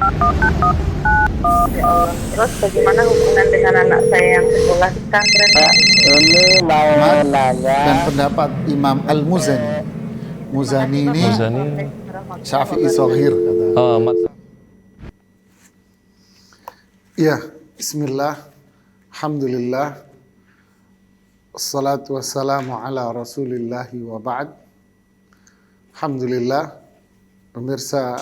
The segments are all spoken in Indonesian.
Ya Allah. Terus bagaimana hubungan dengan anak saya yang sekolah di pesantren? Ini mau Ahmad nanya dan pendapat Imam Al-Muzani. Terima kasih Muzani ini Bapak. Muzani. Assalamualaikum warahmatullahi Syafi'i wabarakatuh. Soghir kata. Oh, Mat. Iya, bismillah. Alhamdulillah. Wassalatu wassalamu ala rasulillahi wa ba'd. Alhamdulillah, pemirsa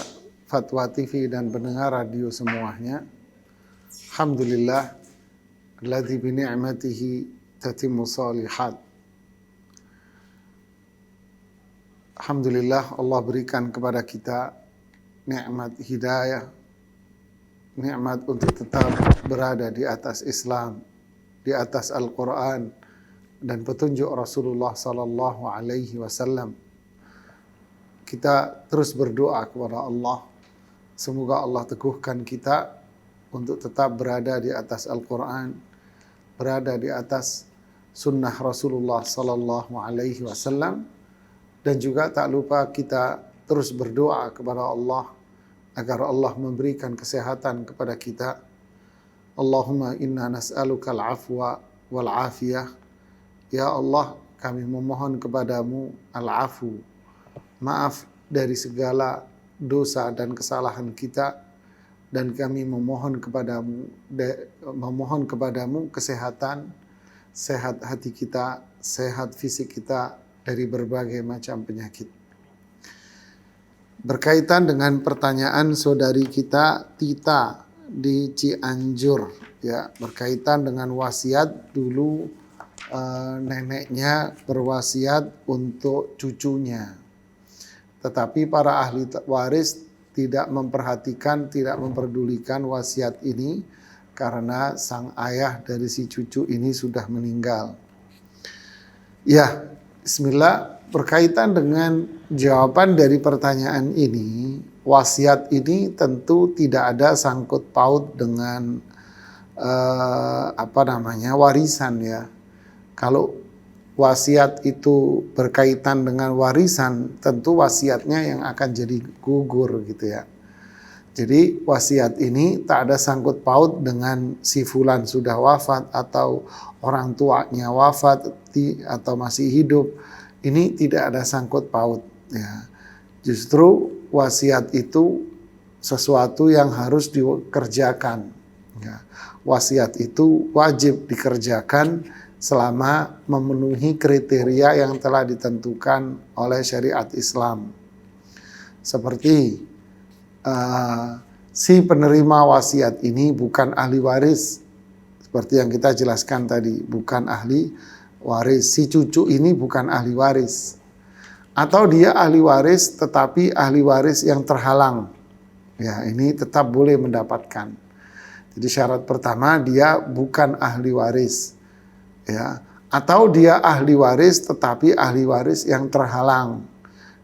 Fatwa TV dan pendengar radio semuanya. Alhamdulillah, alladzi bi ni'matihi tatimmu shalihat. Alhamdulillah, Allah berikan kepada kita nikmat hidayah, nikmat untuk tetap berada di atas Islam, di atas Al-Quran, dan petunjuk Rasulullah Sallallahu Alaihi Wasallam. Kita terus berdoa kepada Allah, semoga Allah teguhkan kita untuk tetap berada di atas Al-Quran, berada di atas sunnah Rasulullah Sallallahu Alaihi Wasallam, dan juga tak lupa kita terus berdoa kepada Allah agar Allah memberikan kesehatan kepada kita. Allahumma inna nas'aluka al-afwa wal-afiyah. Ya Allah, kami memohon kepadamu al-afu, maaf dari segala dosa dan kesalahan kita, dan kami memohon kepadamu kesehatan, sehat hati kita, sehat fisik kita dari berbagai macam penyakit. Berkaitan dengan pertanyaan saudari kita Tita di Cianjur, ya, berkaitan dengan wasiat dulu, neneknya berwasiat untuk cucunya, tetapi para ahli waris tidak memperhatikan, tidak memperdulikan wasiat ini karena sang ayah dari si cucu ini sudah meninggal. Ya, bismillah, berkaitan dengan jawaban dari pertanyaan ini, wasiat ini tentu tidak ada sangkut paut dengan warisan, ya. Kalau wasiat itu berkaitan dengan warisan, tentu wasiatnya yang akan jadi gugur gitu ya. Jadi wasiat ini tak ada sangkut paut dengan si fulan sudah wafat atau orang tuanya wafat atau masih hidup. Ini tidak ada sangkut paut ya. Justru wasiat itu sesuatu yang harus dikerjakan ya. Wasiat itu wajib dikerjakan selama memenuhi kriteria yang telah ditentukan oleh syariat Islam. Seperti si penerima wasiat ini bukan ahli waris, seperti yang kita jelaskan tadi, bukan ahli waris. Si cucu ini bukan ahli waris, atau dia ahli waris tetapi ahli waris yang terhalang, ya, ini tetap boleh mendapatkan. Jadi syarat pertama dia bukan ahli waris, ya, atau dia ahli waris tetapi ahli waris yang terhalang,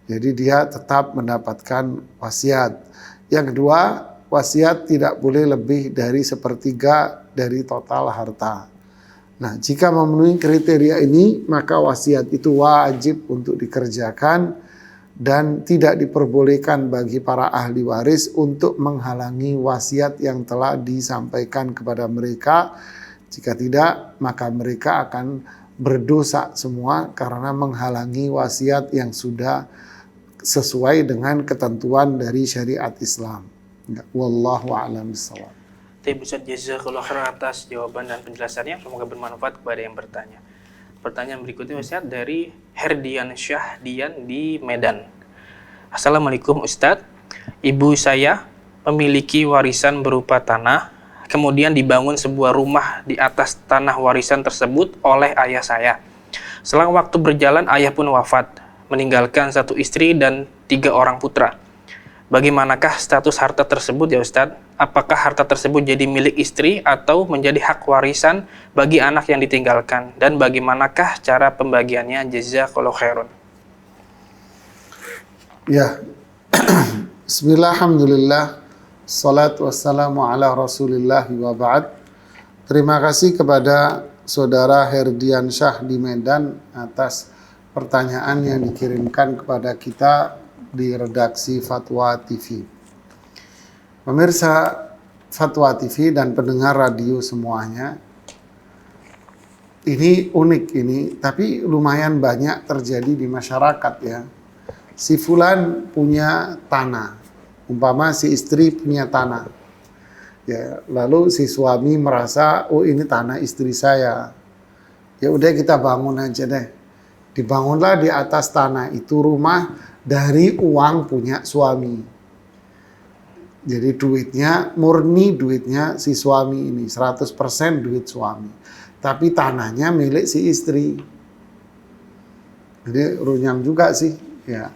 jadi dia tetap mendapatkan wasiat. Yang kedua, wasiat tidak boleh lebih dari 1/3 dari total harta. Nah, jika memenuhi kriteria ini, maka wasiat itu wajib untuk dikerjakan dan tidak diperbolehkan bagi para ahli waris untuk menghalangi wasiat yang telah disampaikan kepada mereka. Jika tidak, maka mereka akan berdosa semua karena menghalangi wasiat yang sudah sesuai dengan ketentuan dari syariat Islam. Wallahu a'lam bishawab. Ustaz, jazakallahu khairan atas jawaban dan penjelasannya, semoga bermanfaat kepada yang bertanya. Pertanyaan berikutnya Ustaz dari Herdian Syahdian di Medan. Assalamualaikum Ustaz, ibu saya memiliki warisan berupa tanah, kemudian dibangun sebuah rumah di atas tanah warisan tersebut oleh ayah saya. Selang waktu berjalan ayah pun wafat, meninggalkan 1 istri dan 3 orang putra. Bagaimanakah status harta tersebut ya Ustadz? Apakah harta tersebut jadi milik istri atau menjadi hak warisan bagi anak yang ditinggalkan? Dan bagaimanakah cara pembagiannya? Jazakallahu khairan. Ya, bismillah, alhamdulillah, salatu wassalamu ala rasulillah wa ba'd. Terima kasih kepada saudara Herdian Syah di Medan atas pertanyaan yang dikirimkan kepada kita di redaksi Fatwa TV. Pemirsa Fatwa TV dan pendengar radio semuanya, ini unik ini, tapi lumayan banyak terjadi di masyarakat ya. Si fulan punya tanah, umpama si istri punya tanah. Ya, lalu si suami merasa, oh ini tanah istri saya. Ya udah kita bangun aja deh. Dibangunlah di atas tanah itu rumah dari uang punya suami. Jadi duitnya, murni duitnya si suami ini, 100% duit suami. Tapi tanahnya milik si istri. Jadi runyam juga sih. Ya.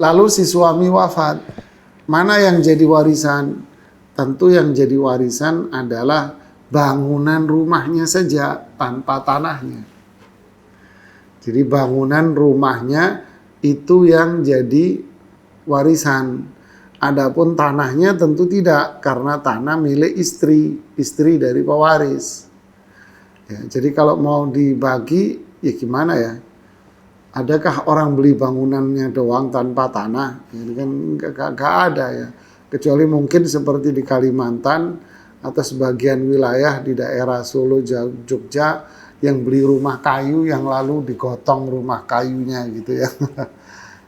Lalu si suami wafat. Mana yang jadi warisan? Tentu yang jadi warisan adalah bangunan rumahnya saja tanpa tanahnya. Jadi bangunan rumahnya itu yang jadi warisan. Adapun tanahnya tentu tidak, karena tanah milik istri dari pewaris. Ya, jadi kalau mau dibagi, ya gimana ya? Adakah orang beli bangunannya doang tanpa tanah? Ini kan gak ada ya. Kecuali mungkin seperti di Kalimantan atau sebagian wilayah di daerah Solo, Jogja yang beli rumah kayu yang lalu digotong rumah kayunya gitu ya.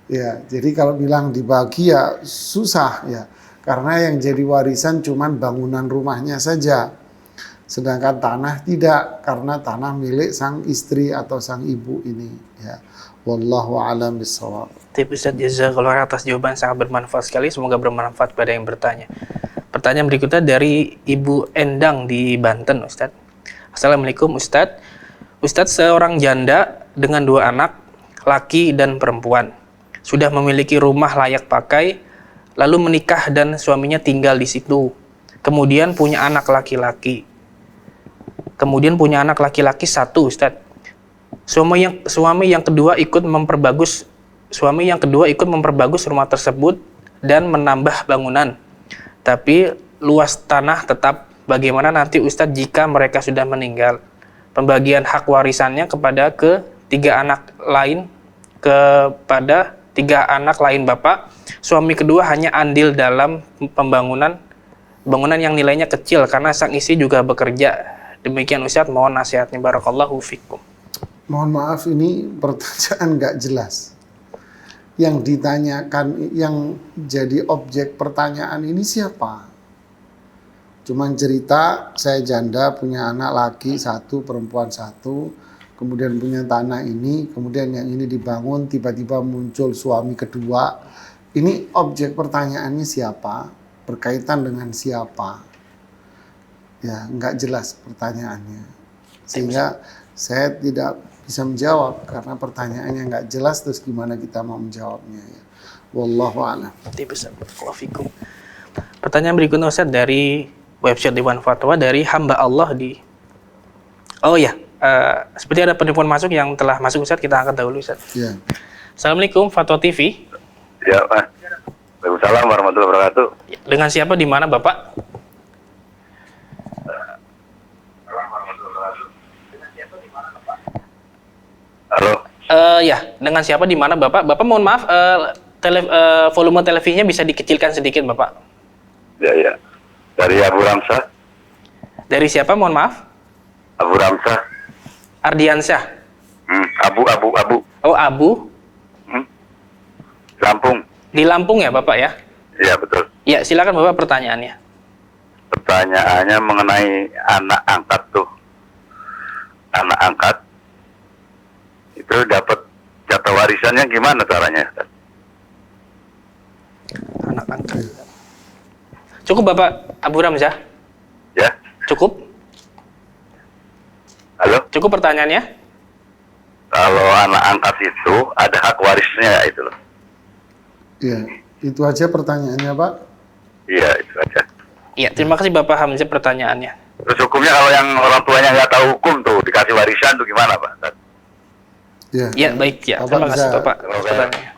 Ya, jadi kalau bilang dibagi ya susah ya. Karena yang jadi warisan cuman bangunan rumahnya saja. Sedangkan tanah tidak, karena tanah milik sang istri atau sang ibu ini ya. Wallahu a'lam bishawab. Tip Ustaz, jazakallahu atas jawaban sangat bermanfaat sekali. Semoga bermanfaat pada yang bertanya. Pertanyaan berikutnya dari Ibu Endang di Banten, Ustaz. Assalamualaikum Ustaz. Ustaz, seorang janda dengan 2 anak, laki dan perempuan, sudah memiliki rumah layak pakai, lalu menikah dan suaminya tinggal di situ. Kemudian punya anak laki-laki. Kemudian punya anak laki-laki 1, Ustaz. Suami yang kedua ikut memperbagus rumah tersebut dan menambah bangunan. Tapi luas tanah tetap. Bagaimana nanti Ustadz jika mereka sudah meninggal? Pembagian hak warisannya kepada ketiga anak lain bapak. Suami kedua hanya andil dalam bangunan yang nilainya kecil karena sang istri juga bekerja. Demikian Ustadz, mohon nasihatnya, barakallahu fikum. Mohon maaf, ini pertanyaan nggak jelas. Yang ditanyakan, yang jadi objek pertanyaan ini siapa? Cuman cerita, saya janda punya anak laki 1, perempuan 1, kemudian punya tanah ini, kemudian yang ini dibangun, tiba-tiba muncul suami kedua. Ini objek pertanyaannya siapa? Berkaitan dengan siapa? Ya, nggak jelas pertanyaannya. Sehingga saya tidak bisa menjawab karena pertanyaannya nggak jelas, terus gimana kita mau menjawabnya ya. Wallahu a'lam. Pertanyaan berikutnya Ustaz dari website Dewan Fatwa dari hamba Allah di. Oh ya, seperti ada penelpon masuk yang telah masuk Ustaz, kita angkat dahulu Ustaz. Ya. Assalamualaikum Fatwa TV. Ya, Mas. Waalaikumsalam warahmatullahi wabarakatuh. Dengan siapa di mana Bapak? Halo. Ya, dengan siapa di mana Bapak? Bapak mohon maaf, volume televisinya bisa dikecilkan sedikit Bapak. Ya. Dari Abu Ramsah. Dari siapa mohon maaf? Abu Ramsah. Ardiansyah. Abu. Oh, Abu. Lampung. Di Lampung ya Bapak ya? Iya, betul. Ya, silakan Bapak pertanyaannya. Pertanyaannya mengenai anak angkat tuh. Anak angkat itu dapat jatah warisannya gimana caranya? Anak angkat. Cukup Bapak Abu Ramzah? Ya. Cukup? Halo. Cukup pertanyaannya? Kalau anak angkat itu ada hak warisnya itu loh. Ya, itu aja pertanyaannya Pak. Iya, itu aja. Iya, terima kasih Bapak Hamzah pertanyaannya. Terus hukumnya kalau yang orang tuanya nggak tahu hukum tuh dikasih warisan tuh gimana Pak? Ya, Ya, baik ya. Bapak Terima kasih bisa- Bapak pertanyaannya.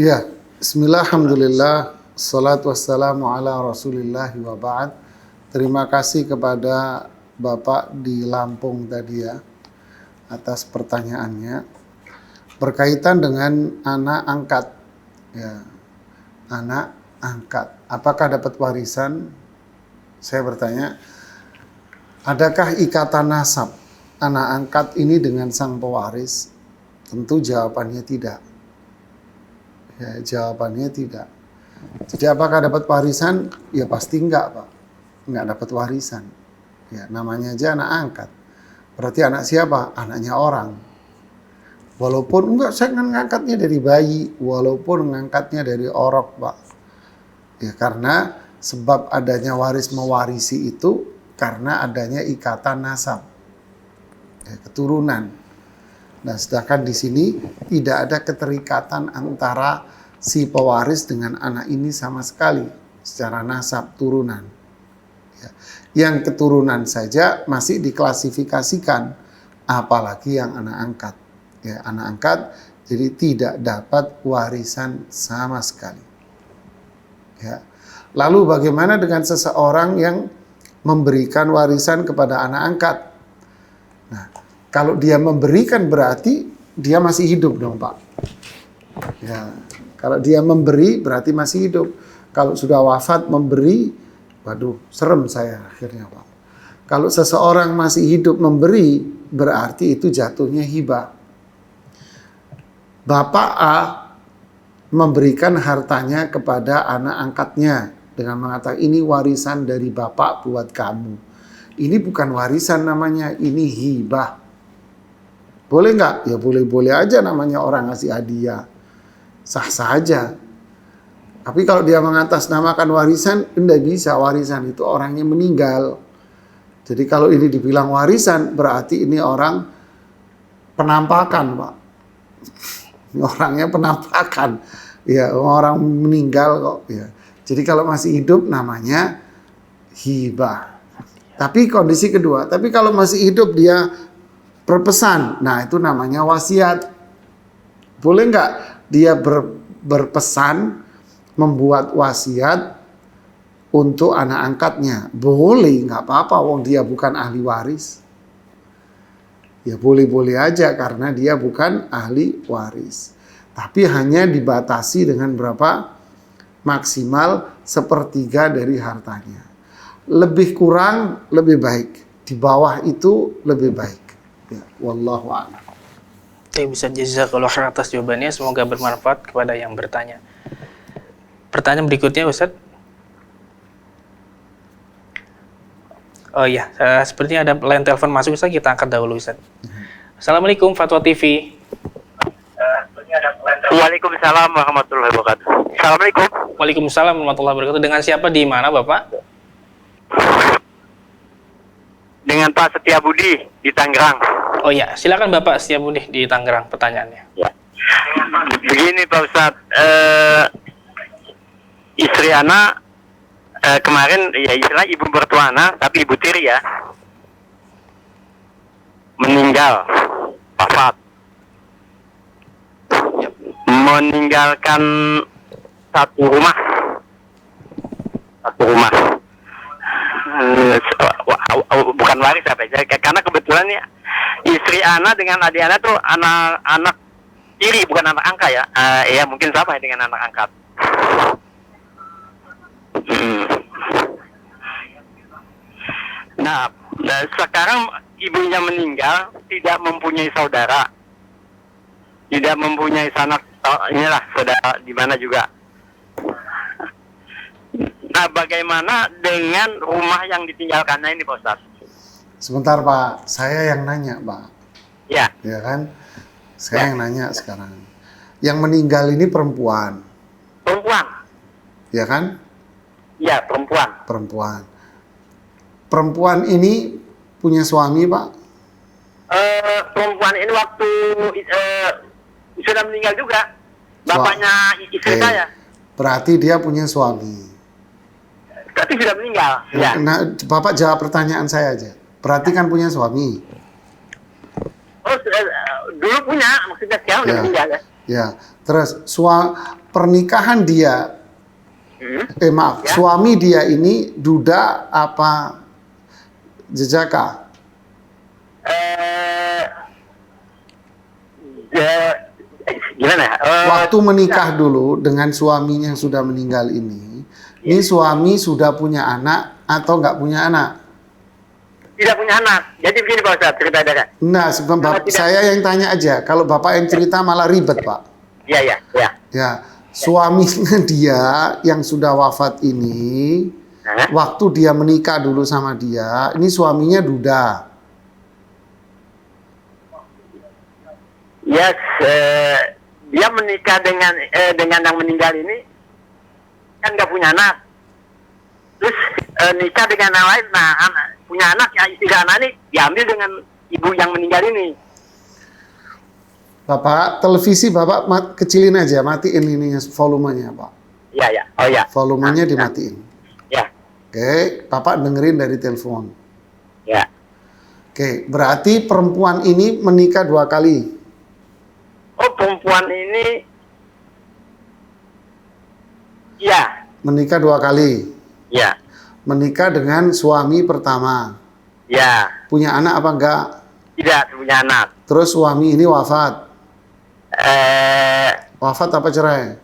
Ya, bismillah, alhamdulillah, salatu wassalamu ala rasulillah wa ba'd. Terima kasih kepada Bapak di Lampung tadi ya, atas pertanyaannya. Berkaitan dengan anak angkat, ya, anak angkat. Apakah dapat warisan? Saya bertanya, adakah ikatan nasab anak angkat ini dengan sang pewaris? Tentu jawabannya tidak. Ya, jawabannya tidak. Jadi apakah dapat warisan? Ya pasti enggak, Pak. Enggak dapat warisan. Ya, namanya aja anak angkat. Berarti anak siapa? Anaknya orang. Walaupun enggak, saya ngangkatnya dari bayi, walaupun ngangkatnya dari orok, Pak. Ya, karena sebab adanya waris mewarisi itu karena adanya ikatan nasab, ya, keturunan. Nah, sedangkan di sini tidak ada keterikatan antara si pewaris dengan anak ini sama sekali secara nasab turunan. Ya. Yang keturunan saja masih diklasifikasikan, apalagi yang anak angkat. Ya, anak angkat jadi tidak dapat warisan sama sekali. Ya. Lalu bagaimana dengan seseorang yang memberikan warisan kepada anak angkat? Nah, kalau dia memberikan berarti dia masih hidup dong, Pak. Ya, kalau dia memberi berarti masih hidup. Kalau sudah wafat memberi, waduh, serem saya akhirnya, Pak. Kalau seseorang masih hidup memberi, berarti itu jatuhnya hibah. Bapak A memberikan hartanya kepada anak angkatnya dengan mengatakan ini warisan dari bapak buat kamu. Ini bukan warisan namanya, ini hibah. Boleh nggak? Ya boleh-boleh aja, namanya orang ngasih hadiah. Sah-sah aja. Tapi kalau dia mengatasnamakan warisan, enggak bisa. Warisan itu orangnya meninggal. Jadi kalau ini dibilang warisan, berarti ini orang penampakan, Pak. Orangnya penampakan. Ya, orang meninggal kok. Ya. Jadi kalau masih hidup namanya hibah. Tapi kondisi kedua, tapi kalau masih hidup dia berpesan, nah itu namanya wasiat. Boleh nggak dia berpesan membuat wasiat untuk anak angkatnya? Boleh, nggak apa-apa, wong dia bukan ahli waris. Ya boleh-boleh aja karena dia bukan ahli waris. Tapi hanya dibatasi dengan berapa? Maksimal 1/3 dari hartanya. Lebih kurang lebih baik. Di bawah itu lebih baik. Ya, wallahu a'lam. Bisa jazakallahu khairan atas jawabannya, semoga bermanfaat kepada yang bertanya. Pertanyaan berikutnya, Ustaz. Oh iya, sepertinya ada line telepon masuk, Ustaz, kita angkat dahulu, Ustaz. Assalamualaikum Fatwa TV. Waalaikumsalam warahmatullahi wabarakatuh. Assalamualaikum. Waalaikumsalam warahmatullahi wabarakatuh. Dengan siapa, di mana, Bapak? Dengan Pak Setiabudi di Tangerang. Oh iya, silakan Bapak Setiabudi di Tangerang, pertanyaannya. Ya. Begini Pak Ustadz, istri anak kemarin ya istilah ibu mertua anak, tapi ibu tiri ya, meninggal, wafat, meninggalkan satu rumah. Bukan waris apa ya, karena kebetulan ya istri anak dengan adik anak tuh anak tiri, bukan anak angkat ya. Ya mungkin sama dengan anak angkat. Nah, sekarang ibunya meninggal, tidak mempunyai saudara, tidak mempunyai sanak, inilah saudara di mana juga. Nah, bagaimana dengan rumah yang ditinggalkannya ini, Pak Ustaz? Sebentar, Pak. Saya yang nanya, Pak. Ya. Ya kan? Saya yang nanya sekarang. Yang meninggal ini perempuan. Perempuan. Ya kan? Ya, perempuan. Perempuan. Perempuan ini punya suami, Pak? Perempuan ini waktu sudah meninggal juga. Bapaknya istri saya. Berarti dia punya suami. Tapi sudah meninggal. Ya. Nah, Bapak jawab pertanyaan saya aja. Berarti kan punya suami. Oh, dulu punya, maksudnya sekarang udah meninggal ya. Ya. Terus pernikahan dia, suami dia ini duda apa jejaka? Gimana? Waktu menikah dulu dengan suaminya yang sudah meninggal ini suami sudah punya anak atau nggak punya anak? Tidak punya anak. Jadi begini Pak Ustadz, cerita ada. Nah, saya yang tanya aja. Kalau Bapak yang cerita malah ribet, Pak. Iya. Ya, suaminya dia yang sudah wafat ini, waktu dia menikah dulu sama dia, ini suaminya duda. Yes, dia menikah dengan yang meninggal ini kan nggak punya anak. Terus nikah dengan yang lain, nah punya anak ya, istri anak ini diambil dengan ibu yang meninggal ini. Bapak, televisi Bapak kecilin aja, matiin ini volumenya, Pak. Iya. Oh ya. Volumenya dimatiin. Ya. Oke, Bapak dengerin dari telepon. Ya. Oke, berarti perempuan ini menikah 2 kali. Oh, perempuan ini, ya. Menikah 2 kali. Ya. Menikah dengan suami pertama. Ya. Punya anak apa enggak? Tidak punya anak. Terus suami ini wafat. Wafat apa cerai?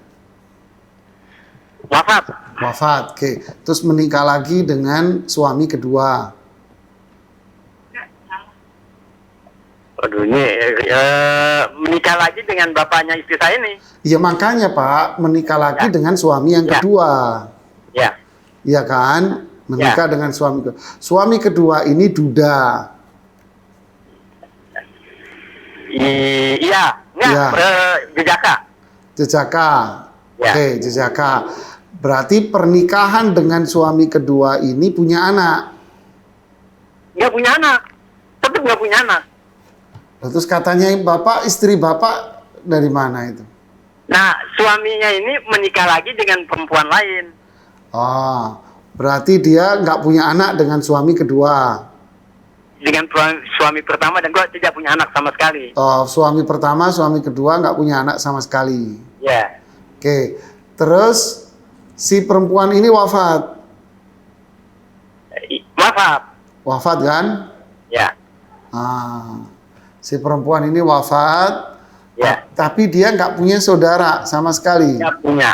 Wafat. Wafat, oke. Terus menikah lagi dengan suami kedua. Aduh, ini menikah lagi dengan bapaknya istri saya ini. Ya makanya Pak, menikah lagi Ya. dengan suami yang Ya. kedua. Ya. Iya kan? Menikah dengan suami kedua. Suami kedua ini duda. Iya. Enggak, jejaka. Jejaka. Ya. Oke, jejaka. Berarti pernikahan dengan suami kedua ini punya anak. Nggak punya anak. Tetap nggak punya anak. Terus katanya Bapak, istri Bapak dari mana itu? Nah, suaminya ini menikah lagi dengan perempuan lain. Oh, berarti dia nggak punya anak dengan suami kedua. Dengan suami pertama dan gua tidak punya anak sama sekali. Oh, suami pertama, suami kedua nggak punya anak sama sekali. Ya. Oke, terus si perempuan ini wafat. Wafat. Wafat kan? Ya. Si perempuan ini wafat, Ya. tapi dia nggak punya saudara sama sekali. Nggak punya.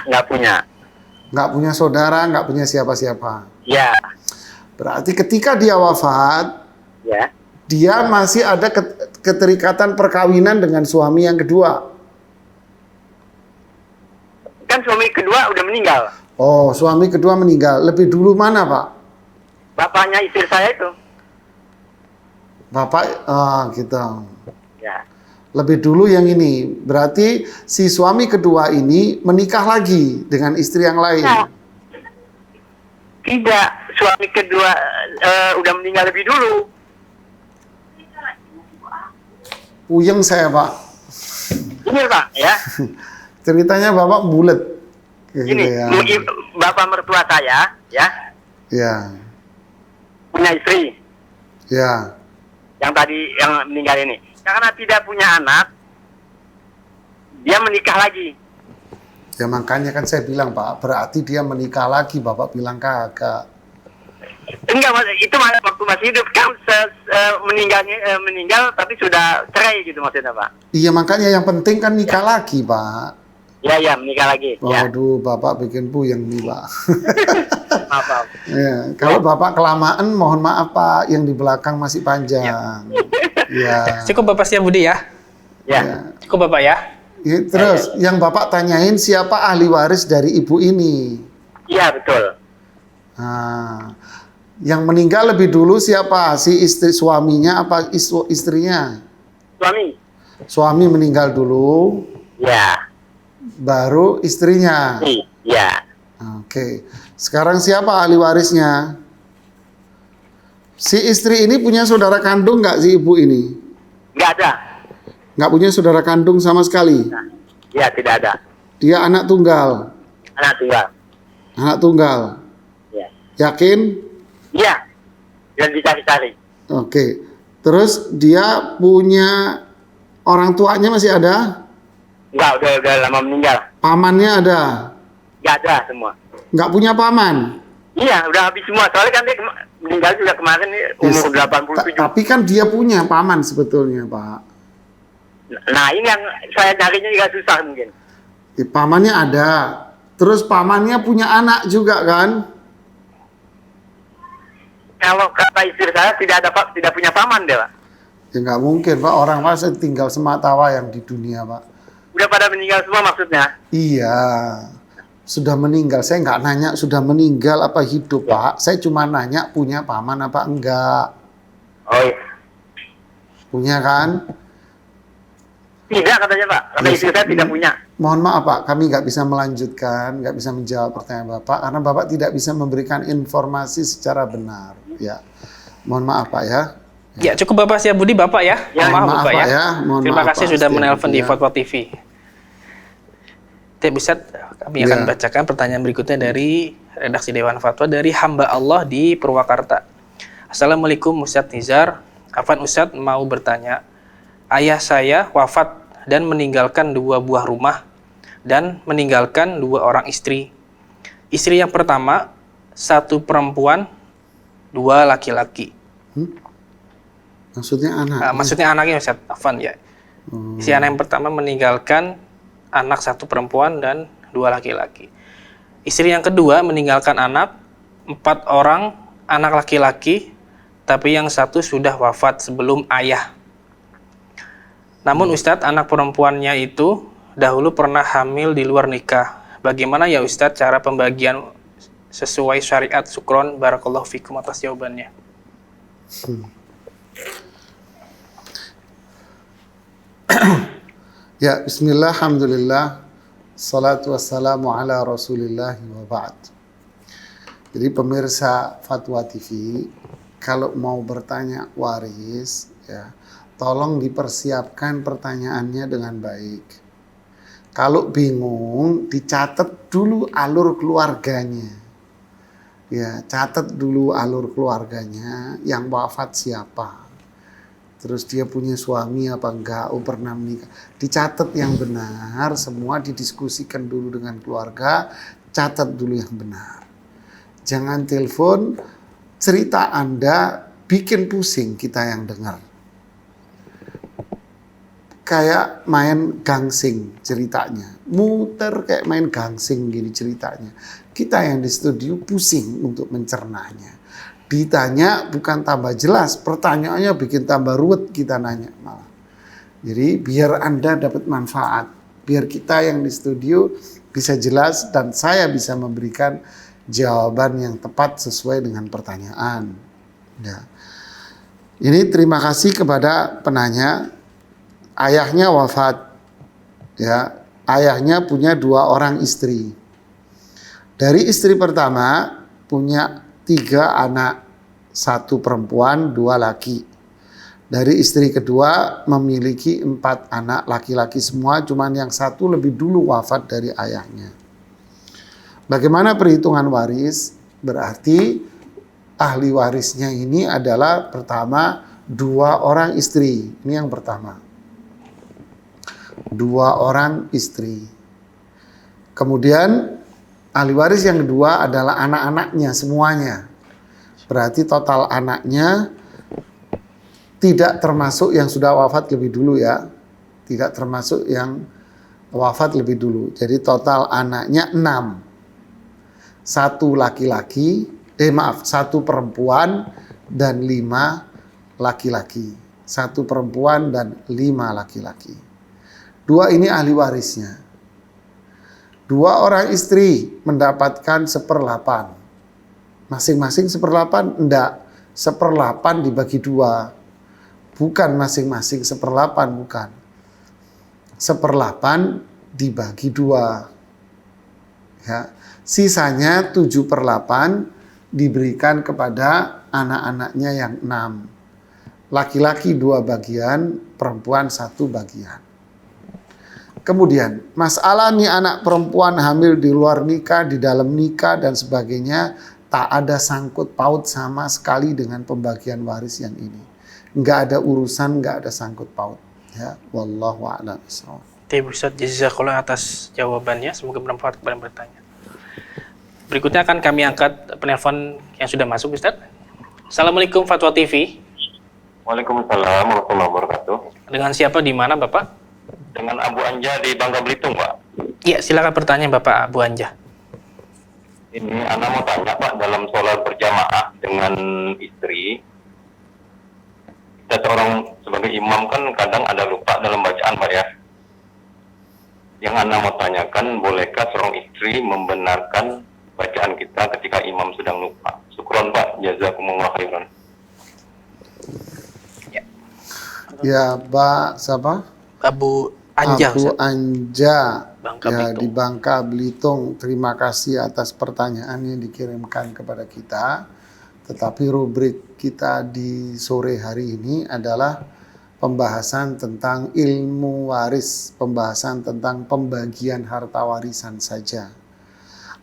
Nggak punya saudara, nggak punya siapa-siapa. Ya. Berarti ketika dia wafat, Ya. dia masih ada keterikatan perkawinan dengan suami yang kedua. Kan suami kedua udah meninggal. Oh, suami kedua meninggal. Lebih dulu mana, Pak? Bapaknya istri saya itu. Bapak, gitu. Ya. Lebih dulu yang ini. Berarti si suami kedua ini menikah lagi dengan istri yang lain. Nah, tidak, suami kedua udah meninggal lebih dulu. Puyeng saya, Pak. Ini Pak, ya. Ceritanya Bapak bulet. Kayak Ini gitu ya. bapak mertua saya, ya, Ya, punya istri ya. yang tadi yang meninggal ini. Karena tidak punya anak, dia menikah lagi. Ya makanya kan saya bilang, Pak, berarti dia menikah lagi. Bapak bilang kagak. Enggak, itu malah waktu masih hidup kan meninggal tapi sudah cerai gitu maksudnya Pak. Iya, makanya yang penting kan nikah lagi, Pak. Ya, menikah lagi. Ya. Waduh, Bapak bikin puyeng nih, Pak. Maaf. Ya, kalau Bapak kelamaan, mohon maaf, Pak. Yang di belakang masih panjang. Ya. Cukup Bapak Setiabudi ya. Ya. Cukup Bapak ya. Ya, terus, yang Bapak tanyain siapa ahli waris dari ibu ini? Iya, betul. Nah, yang meninggal lebih dulu siapa? Si istri suaminya apa istrinya? Suami. Suami meninggal dulu, Ya. baru istrinya. Iya. Oke. Sekarang siapa ahli warisnya? Si istri ini punya saudara kandung nggak si ibu ini? Nggak ada. Nggak punya saudara kandung sama sekali. Ya, tidak ada. Dia anak tunggal. Anak tunggal. Anak tunggal. Ya. Yakin? Iya. Dan dicari-cari. Oke. Terus dia punya orang tuanya masih ada? Enggak, udah lama meninggal. Pamannya ada? Nggak ada semua. Nggak punya paman? Iya, udah habis semua. Soalnya kan dia meninggal juga kemarin nih umur 87. Tapi kan dia punya paman sebetulnya, Pak. Nah, ini yang saya nyarinya juga susah mungkin. Pamannya ada. Terus pamannya punya anak juga kan? Kalau kata istri saya tidak punya paman dia, Pak. Ya nggak mungkin Pak, orang masa tinggal semata wayang di dunia Pak. Udah pada meninggal semua maksudnya. Iya, sudah meninggal. Saya nggak nanya sudah meninggal apa hidup Pak. Saya cuma nanya punya paman apa enggak. Oh iya. Punya kan? Tidak katanya Pak, kata istri saya tidak punya. Mohon maaf Pak, kami nggak bisa melanjutkan, nggak bisa menjawab pertanyaan Bapak karena Bapak tidak bisa memberikan informasi secara benar. Ya, mohon maaf Pak ya. Ya, cukup Bapak Setia Budi, Bapak ya. Ya, Mohon maaf maaf, Bapak Pak, ya. ya. Mohon Terima maaf, kasih Pak sudah Setia menelpon Budi, di ya. Fatwa TV. Tiap Ustaz, kami akan Ya. bacakan pertanyaan berikutnya dari redaksi Dewan Fatwa dari hamba Allah di Purwakarta. Assalamualaikum Ustaz Nizar. Afwan Ustaz mau bertanya. Ayah saya wafat dan meninggalkan 2 buah rumah dan meninggalkan 2 orang istri. Istri yang pertama 1 perempuan, 2 laki-laki. Maksudnya anak. Maksudnya anaknya Ustaz, Afwan ya. Si anak yang pertama meninggalkan anak 1 perempuan dan 2 laki-laki. Istri yang kedua meninggalkan anak 4 orang anak laki-laki, tapi yang 1 sudah wafat sebelum ayah. Namun Ustadz, anak perempuannya itu dahulu pernah hamil di luar nikah. Bagaimana ya Ustadz cara pembagian sesuai syariat? Syukron, barakallahu fikum atas jawabannya. Ya, bismillah, alhamdulillah, salatu wassalamu ala rasulillah wa ba'd. Jadi pemirsa Fatwa TV, kalau mau bertanya waris, ya, tolong dipersiapkan pertanyaannya dengan baik. Kalau bingung, dicatat dulu alur keluarganya. Ya, catat dulu alur keluarganya, yang wafat siapa. Terus dia punya suami apa enggak, pernah menikah. Dicatat yang benar, semua didiskusikan dulu dengan keluarga, catat dulu yang benar. Jangan telepon, cerita Anda bikin pusing kita yang dengar. Kayak main gangsing ceritanya, muter kayak main gangsing gini ceritanya. Kita yang di studio pusing untuk mencernanya. Ditanya bukan tambah jelas, pertanyaannya bikin tambah ruwet kita nanya malah. Jadi biar Anda dapat manfaat, biar kita yang di studio bisa jelas dan saya bisa memberikan jawaban yang tepat sesuai dengan pertanyaan. Ya. Ini terima kasih kepada penanya. Ayahnya wafat, ya. Ayahnya punya 2 orang istri. Dari istri pertama punya 3 anak, 1 perempuan, 2 laki. Dari istri kedua memiliki 4 anak laki-laki semua, cuman yang 1 lebih dulu wafat dari ayahnya. Bagaimana perhitungan waris? Berarti ahli warisnya ini adalah pertama 2 orang istri. Ini yang pertama. 2 orang istri. Kemudian ahli waris yang kedua adalah anak-anaknya semuanya. Berarti total anaknya tidak termasuk yang sudah wafat lebih dulu ya. Tidak termasuk yang wafat lebih dulu. Jadi total anaknya 6. 1 laki-laki, 1 perempuan dan 5 laki-laki. 1 perempuan dan 5 laki-laki. 2 ini ahli warisnya. 2 orang istri mendapatkan 1/8. Masing-masing 1/8? Enggak. 1/8 dibagi 2. Bukan masing-masing 1/8, bukan. 1/8 dibagi 2. Ya. Sisanya 7/8 diberikan kepada anak-anaknya yang 6. Laki-laki 2 bagian, perempuan 1 bagian. Kemudian, masalah nih anak perempuan hamil di luar nikah, di dalam nikah, dan sebagainya, tak ada sangkut paut sama sekali dengan pembagian waris yang ini. Nggak ada urusan, nggak ada sangkut paut. Ya, wallahu a'lam bishawab. Terima kasih jazakallah atas jawabannya. Semoga bermanfaat kepada yang bertanya. Berikutnya akan kami angkat penelpon yang sudah masuk, Ustaz. Assalamualaikum Fatwa TV. Waalaikumsalam warahmatullahi wabarakatuh. Dengan siapa di mana Bapak? Dengan Abu Anja di Bangka Belitung, Pak. Iya, silakan pertanyaan Bapak Abu Anja. Ini Ana mau tanya, Pak, dalam sholat berjamaah dengan istri, kita seorang sebagai imam kan kadang ada lupa dalam bacaan, Pak, ya. Yang Ana mau tanyakan, bolehkah seorang istri membenarkan bacaan kita ketika imam sedang lupa? Syukron, Pak. Jazakumullah khairan. Ya, Pak siapa? Abu Anja, Abu Ustaz. Anja Bangka ya, Belitung. di Bangka Belitung. Terima kasih atas pertanyaan yang dikirimkan kepada kita. Tetapi rubrik kita di sore hari ini adalah pembahasan tentang ilmu waris, pembahasan tentang pembagian harta warisan saja.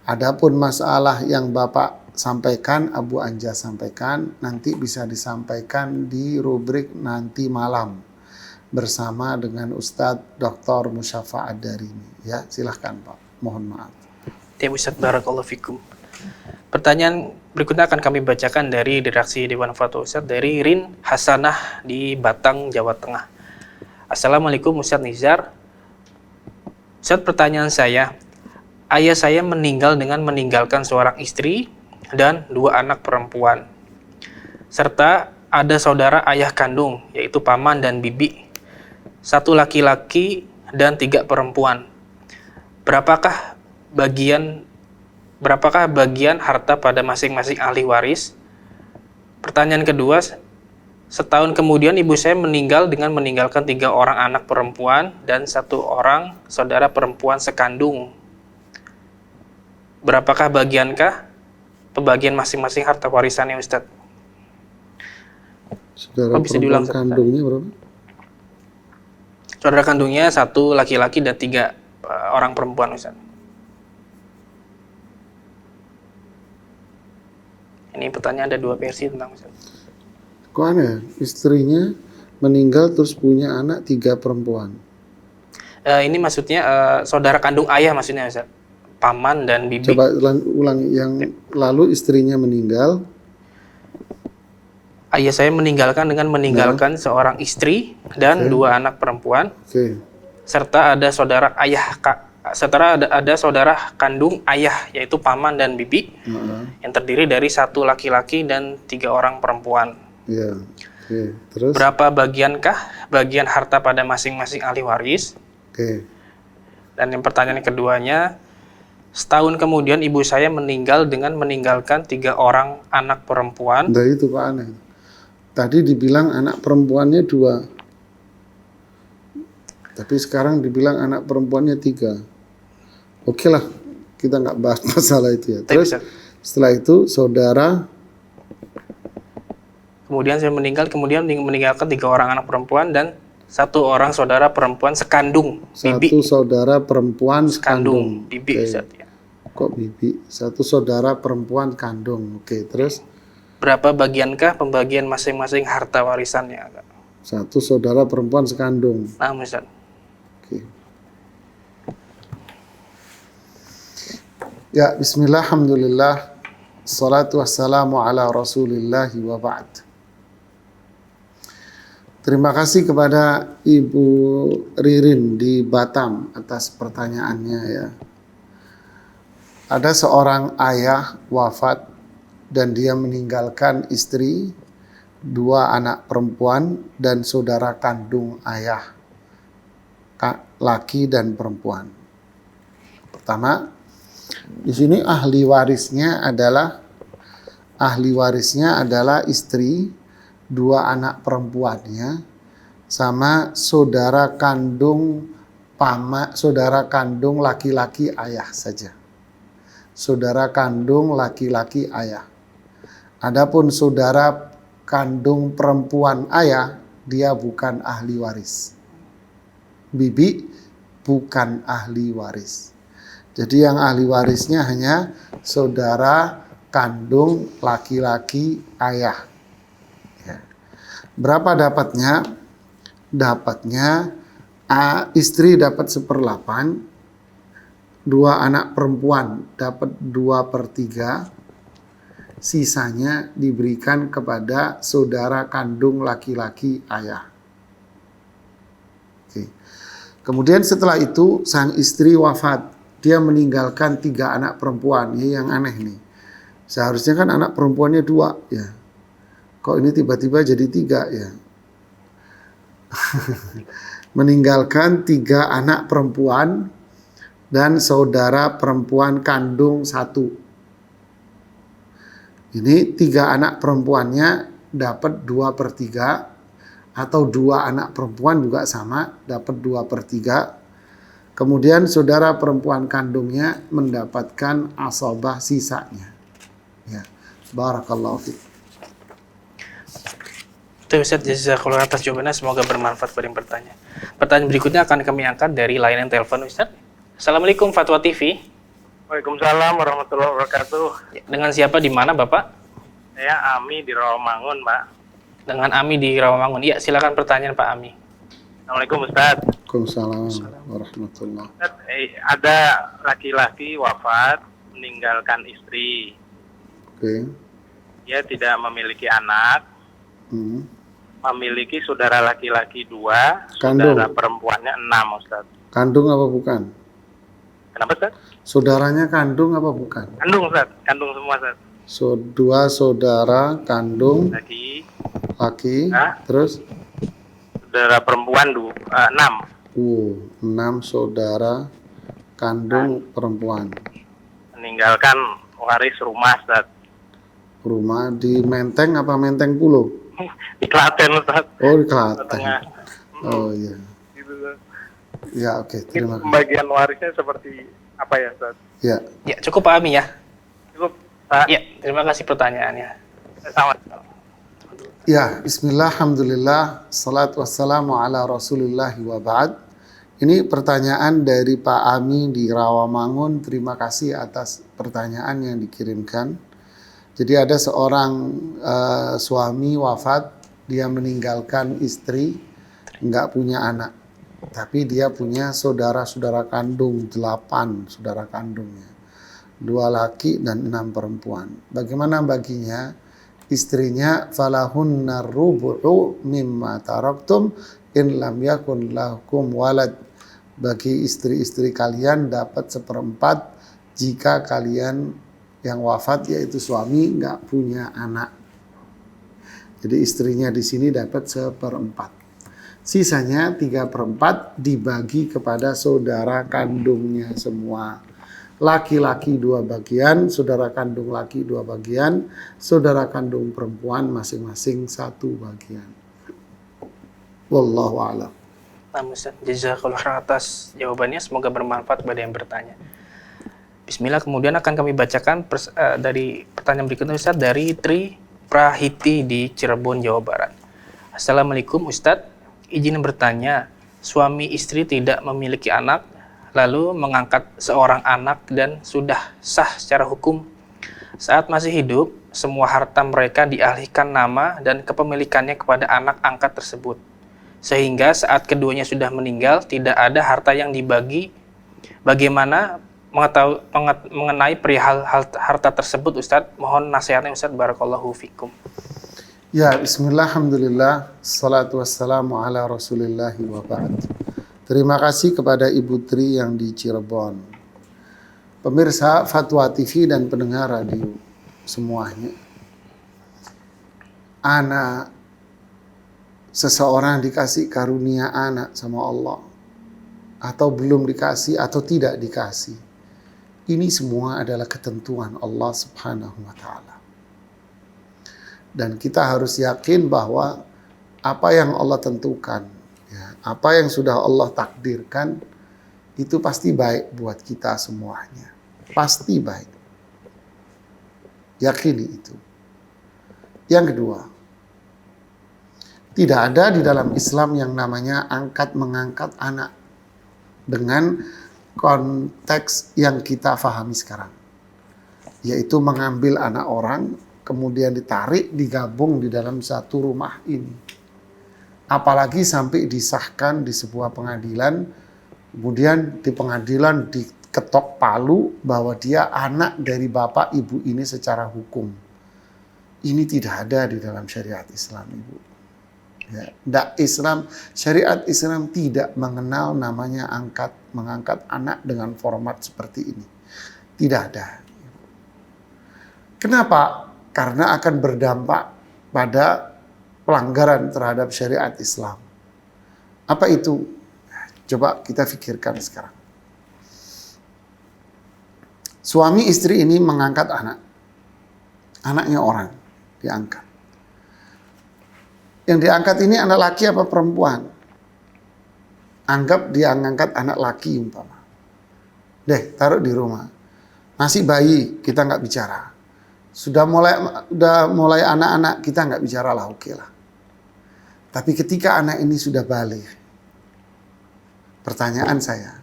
Adapun masalah yang Bapak sampaikan, Abu Anja sampaikan, nanti bisa disampaikan di rubrik nanti malam bersama dengan Ustadz Dr. Musyafa Ad-Darimi. Ya, silahkan Pak. Mohon maaf. Ya Ustaz, barakallahu fikum. Pertanyaan berikutnya akan kami bacakan dari redaksi Dewan Fatwa Ustaz dari Rin Hasanah di Batang, Jawa Tengah. Assalamualaikum Ustaz Nizar. Ustaz, pertanyaan saya, ayah saya meninggal dengan meninggalkan seorang istri dan 2 anak perempuan, serta ada saudara ayah kandung, yaitu paman dan bibi, 1 laki-laki dan 3 perempuan. Berapakah bagian harta pada masing-masing ahli waris? Pertanyaan kedua, setahun kemudian ibu saya meninggal dengan meninggalkan 3 orang anak perempuan dan 1 orang saudara perempuan sekandung. Berapakah pembagian masing-masing harta warisannya, Ustadz? Saudara bisa perempuan diulang, kandungnya berapa? Saudara kandungnya 1 laki-laki dan 3 orang perempuan, Ustaz. Ini pertanyaan ada 2 versi tentang Ustaz. Kok aneh? Istrinya meninggal terus punya anak 3 perempuan. Ini maksudnya saudara kandung ayah maksudnya, Ustaz. Paman dan bibi. Coba ulang yang lalu istrinya meninggal. Ayah saya meninggalkan dengan meninggalkan seorang istri dan 2 anak perempuan. Oke. Serta ada saudara ada saudara kandung ayah, yaitu paman dan bibi, yang terdiri dari 1 laki-laki dan 3 orang perempuan. Iya. Oke. Terus? Berapa bagian harta pada masing-masing ahli waris? Oke. Dan yang pertanyaan keduanya, setahun kemudian ibu saya meninggal dengan meninggalkan 3 orang anak perempuan. Nah itu Pak aneh. Tadi dibilang anak perempuannya 2. Tapi sekarang dibilang anak perempuannya 3. Oke lah, kita nggak bahas masalah itu ya. Terus setelah itu saudara. Kemudian saya meninggalkan 3 orang anak perempuan dan 1 orang saudara perempuan sekandung. 1 bibi. saudara perempuan sekandung. Bibi, Ustaz, ya. Kok bibi? 1 saudara perempuan kandung. Oke, terus? Berapa bagiankah pembagian masing-masing harta warisannya? 1 saudara perempuan sekandung. Nah, Ustaz. Oke. Ya, bismillah, alhamdulillah, salatu wassalamu ala rasulillahi wa ba'd. Terima kasih kepada Ibu Ririn di Batam atas pertanyaannya ya. Ada seorang ayah wafat dan dia meninggalkan istri, 2 anak perempuan dan saudara kandung ayah, laki dan perempuan. Pertama, di sini ahli warisnya adalah istri, 2 anak perempuannya, sama saudara kandung laki-laki ayah saja. Saudara kandung laki-laki ayah. Adapun saudara kandung perempuan ayah, dia bukan ahli waris. Bibi bukan ahli waris. Jadi yang ahli warisnya hanya saudara kandung laki-laki ayah. Ya. Berapa dapatnya? Dapatnya istri dapat 1/8, 2 anak perempuan dapat 2/3, sisanya diberikan kepada saudara kandung laki-laki ayah. Oke. Kemudian setelah itu sang istri wafat, dia meninggalkan 3 anak perempuan. Ini yang aneh nih. Seharusnya kan anak perempuannya 2 ya. Kok ini tiba-tiba jadi 3 ya? Meninggalkan 3 anak perempuan dan saudara perempuan kandung 1. Ini 3 anak perempuannya dapat 2/3, atau 2 anak perempuan juga sama, dapat 2/3. Kemudian saudara perempuan kandungnya mendapatkan asabah sisanya. Ya, barakallahu fiik. Itu Ustaz, jazakallahu atas jawabannya, semoga bermanfaat pada yang bertanya. Pertanyaan berikutnya akan kami angkat dari layanan telepon Ustaz. Assalamualaikum Fatwa TV. Waalaikumsalam warahmatullahi wabarakatuh. Dengan siapa di mana Bapak? Saya Ami di Rawamangun, Pak. Dengan Ami di Rawamangun. Iya, silakan pertanyaan Pak Ami. Assalamualaikum Ustaz. Waalaikumsalam warahmatullahi. Ustaz, ada laki-laki wafat meninggalkan istri. Oke. Dia tidak memiliki anak, memiliki saudara laki-laki 2, Kandung. saudara perempuannya 6, Ustaz. Kandung apa bukan? Kenapa, Ustaz? Saudaranya kandung apa bukan? Kandung, Ustaz. Kandung semua, Ustaz. 2 saudara kandung Lagi laki, Hah? terus saudara perempuan 6. 6 saudara kandung perempuan. Meninggalkan waris rumah, Ustaz. Rumah di Menteng apa Menteng Pulo? Di Klaten, Ustaz. Oh, di Klaten. Tengah. Oh iya. Gitu, Ustaz. Ya, oke, terima kasih. Pembagian warisnya seperti apa ya, Ustaz? Ya. Ya, cukup Pak Ami ya. Cukup, Pak. Ya, terima kasih pertanyaannya. Sama. Ya, bismillah, alhamdulillah, salatu wassalamu ala rasulillahi wa ba'd. Ini pertanyaan dari Pak Ami di Rawamangun. Terima kasih atas pertanyaan yang dikirimkan. Jadi ada seorang suami wafat, dia meninggalkan istri, nggak punya anak. Tapi dia punya saudara-saudara kandung, 8 saudara kandungnya. 2 laki dan 6 perempuan. Bagaimana baginya? Istrinya falahunna rubu'u mimma taraktum in lam yakun lakum walad. Bagi istri-istri kalian dapat 1/4 jika kalian yang wafat yaitu suami nggak punya anak. Jadi istrinya di sini dapat 1/4. Sisanya 3/4 dibagi kepada saudara kandungnya semua. Laki-laki 2 bagian, saudara kandung laki 2 bagian, saudara kandung perempuan masing-masing 1 bagian. Wallahu a'lam. Nah, Ustaz, jazakallahu khairan atas jawabannya, semoga bermanfaat pada yang bertanya. Bismillah, kemudian akan kami bacakan dari pertanyaan berikutnya Ustaz, dari Tri Prahiti di Cirebon, Jawa Barat. Assalamualaikum Ustaz, izin bertanya, suami istri tidak memiliki anak, lalu mengangkat seorang anak dan sudah sah secara hukum. Saat masih hidup, semua harta mereka dialihkan nama dan kepemilikannya kepada anak angkat tersebut. Sehingga saat keduanya sudah meninggal, tidak ada harta yang dibagi. Bagaimana mengenai perihal harta tersebut Ustadz? Mohon nasihatnya Ustadz, barakallahu fikum. Ya, bismillah, alhamdulillah, salatu wassalamu ala rasulillahi wa ba'd. Terima kasih kepada Ibu Tri yang di Cirebon. Pemirsa Fatwa TV dan pendengar radio semuanya. Seseorang dikasih karunia anak sama Allah, atau belum dikasih atau tidak dikasih, ini semua adalah ketentuan Allah Subhanahu wa Ta'ala. Dan kita harus yakin bahwa apa yang Allah tentukan, ya, apa yang sudah Allah takdirkan, itu pasti baik buat kita semuanya. Pasti baik. Yakini itu. Yang kedua, tidak ada di dalam Islam yang namanya angkat-mengangkat anak dengan konteks yang kita fahami sekarang. Yaitu mengambil anak orang, kemudian ditarik, digabung di dalam satu rumah ini. Apalagi sampai disahkan di sebuah pengadilan, kemudian di pengadilan diketok palu bahwa dia anak dari bapak ibu ini secara hukum. Ini tidak ada di dalam syariat Islam, Ibu. Ya, syariat Islam tidak mengenal namanya mengangkat anak dengan format seperti ini. Tidak ada. Kenapa? Karena akan berdampak pada pelanggaran terhadap syariat Islam. Apa itu? Coba kita pikirkan sekarang. Suami istri ini mengangkat anak. Anaknya orang diangkat. Yang diangkat ini anak laki apa perempuan? Anggap dia ngangkat anak laki umpama. Taruh di rumah. Masih bayi, kita nggak bicara. Sudah mulai anak-anak, kita nggak bicara lah, oke lah. Tapi ketika anak ini sudah balik, pertanyaan saya,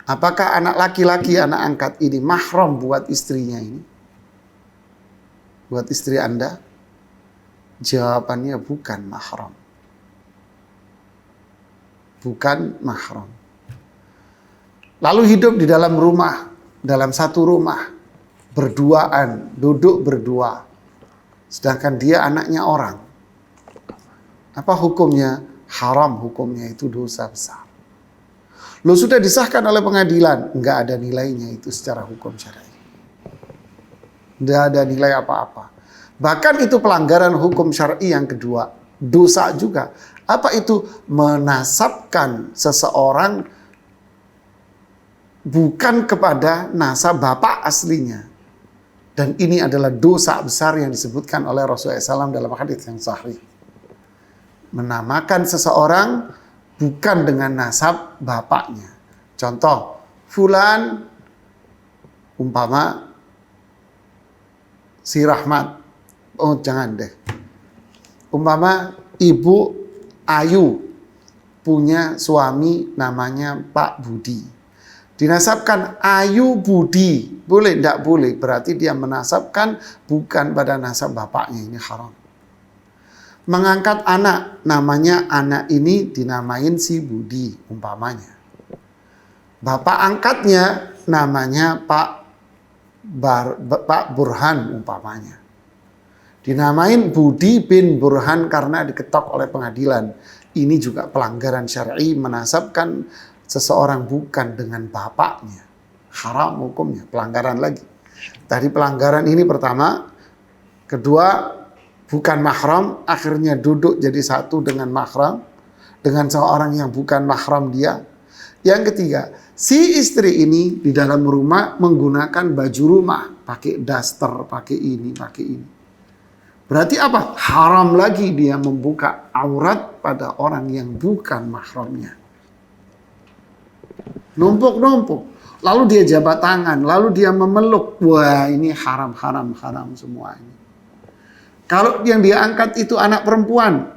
apakah anak laki-laki anak angkat ini mahram buat istrinya ini? Buat istri Anda? Jawabannya bukan mahram. Bukan mahram. Lalu hidup di dalam rumah, dalam satu rumah, berduaan, duduk berdua. Sedangkan dia anaknya orang. Apa hukumnya? Haram hukumnya, itu dosa besar. Lo sudah disahkan oleh pengadilan, enggak ada nilainya itu secara hukum syar'i. Enggak ada nilai apa-apa. Bahkan itu pelanggaran hukum syar'i yang kedua, dosa juga. Apa itu? Menasabkan seseorang bukan kepada nasab bapak aslinya. Dan ini adalah dosa besar yang disebutkan oleh Rasulullah SAW dalam hadits yang sahih. Menamakan seseorang bukan dengan nasab bapaknya. Contoh, fulan umpama si Rahmat. Oh jangan deh. Umpama Ibu Ayu punya suami namanya Pak Budi. Dinasabkan Ayu Budi. Boleh? Tidak boleh. Berarti dia menasabkan bukan pada nasab bapaknya. Ini haram. Mengangkat anak. Namanya anak ini dinamain si Budi. Umpamanya. Bapak angkatnya namanya Pak Burhan. Umpamanya. Dinamain Budi bin Burhan karena diketok oleh pengadilan. Ini juga pelanggaran syar'i, menasabkan seseorang bukan dengan bapaknya. Haram hukumnya, pelanggaran lagi. Tadi pelanggaran ini pertama. Kedua, bukan mahram, akhirnya duduk jadi satu dengan mahram. Dengan seorang yang bukan mahram dia. Yang ketiga, si istri ini di dalam rumah menggunakan baju rumah. Pakai daster, pakai ini, pakai ini. Berarti apa? Haram lagi dia membuka aurat pada orang yang bukan mahramnya. Numpuk-numpuk. Lalu dia jabat tangan. Lalu dia memeluk. Wah, ini haram semua ini. Kalau yang dia angkat itu anak perempuan.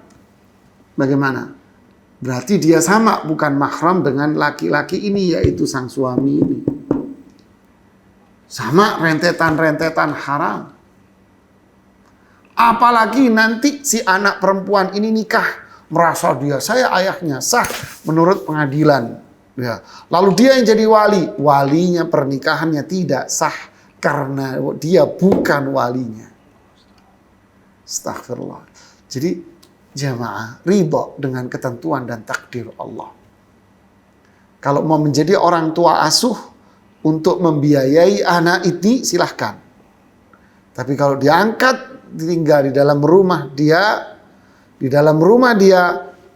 Bagaimana? Berarti dia sama bukan mahram dengan laki-laki ini, yaitu sang suami ini. Sama rentetan-rentetan haram. Apalagi nanti si anak perempuan ini nikah, merasa dia saya ayahnya, sah menurut pengadilan. Ya. Lalu dia yang jadi wali, walinya pernikahannya tidak sah karena dia bukan walinya. Astagfirullah. Jadi jamaah ridho dengan ketentuan dan takdir Allah. Kalau mau menjadi orang tua asuh untuk membiayai anak ini silahkan. Tapi kalau diangkat tinggal di dalam rumah dia,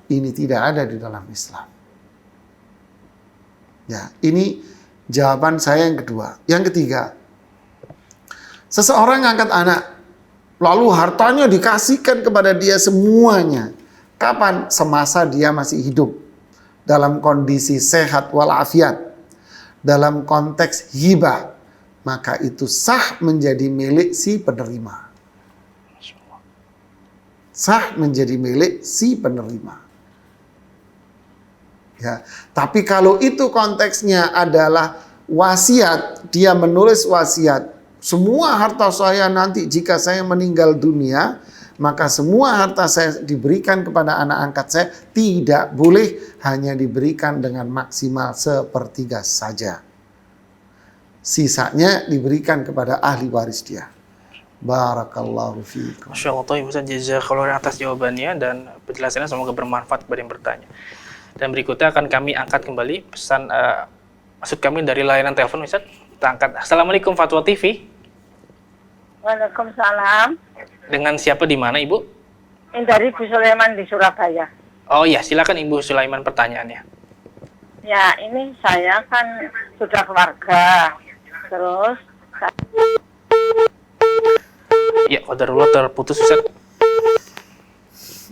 ini tidak ada di dalam Islam. Ya, ini jawaban saya yang kedua. Yang ketiga, seseorang angkat anak, lalu hartanya dikasihkan kepada dia semuanya. Kapan? Semasa dia masih hidup, dalam kondisi sehat walafiat, dalam konteks hibah, maka itu sah menjadi milik si penerima. Sah menjadi milik si penerima. Ya, tapi kalau itu konteksnya adalah wasiat, dia menulis wasiat, semua harta saya nanti jika saya meninggal dunia, maka semua harta saya diberikan kepada anak angkat saya, tidak boleh hanya diberikan dengan maksimal 1/3 saja. Sisanya diberikan kepada ahli waris dia. Barakallahu fiikum. Masya Allah, Ustaz, jazakallahu khairan atas jawabannya dan penjelasannya, semoga bermanfaat kepada yang bertanya. Dan berikutnya akan kami angkat kembali pesan maksud kami dari layanan telepon, Ustaz. Kita angkat. Assalamualaikum Fatwa TV. Waalaikumsalam. Dengan siapa di mana, Ibu? Ini dari Bu Sulaiman di Surabaya. Oh iya, silakan Ibu Sulaiman pertanyaannya. Ya, ini saya kan sudah keluarga. Terus Ya, qadarullah terputus, Ustaz.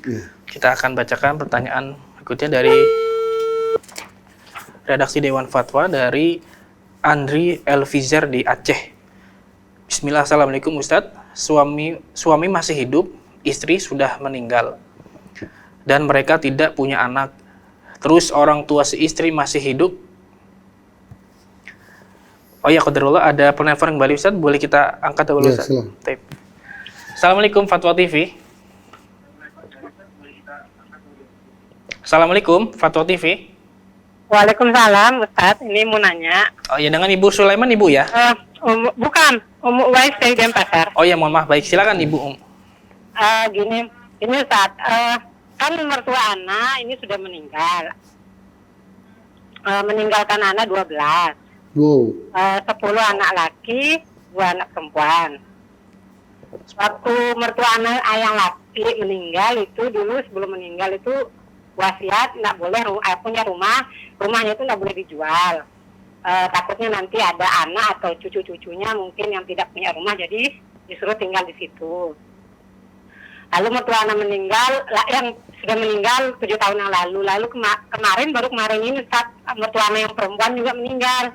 Iya. Kita akan bacakan pertanyaan berikutnya dari redaksi Dewan Fatwa dari Andri Elvizer di Aceh. Bismillah, assalamualaikum Ustadz. Suami masih hidup, istri sudah meninggal, dan mereka tidak punya anak. Terus orang tua si istri masih hidup. Oh ya, qadarullah, ada penelpon kembali, Ustadz. Boleh kita angkat dulu, Ya, Ustadz? silakan. Baik. Assalamualaikum Fatwa TV. Assalamualaikum Fatwa TV. Waalaikumsalam, Ustadz. Ini mau nanya. Oh ya, dengan Ibu Sulaiman, Ibu ya? Bukan, Uwais dari Denpasar. Oh ya, mohon maaf. Baik, silakan Ibu. Gini Ustadz. Kan mertua anak ini sudah meninggal. Meninggalkan anak 12. Wow. 10 anak laki, 2 anak perempuan. Waktu mertua anak yang laki meninggal itu dulu, sebelum meninggal itu wasiat nggak boleh punya rumahnya itu nggak boleh dijual. Takutnya nanti ada anak atau cucu-cucunya mungkin yang tidak punya rumah, jadi disuruh tinggal di situ. Lalu mertua anak meninggal, yang sudah meninggal 7 tahun yang lalu kemarin ini saat mertua anak yang perempuan juga meninggal.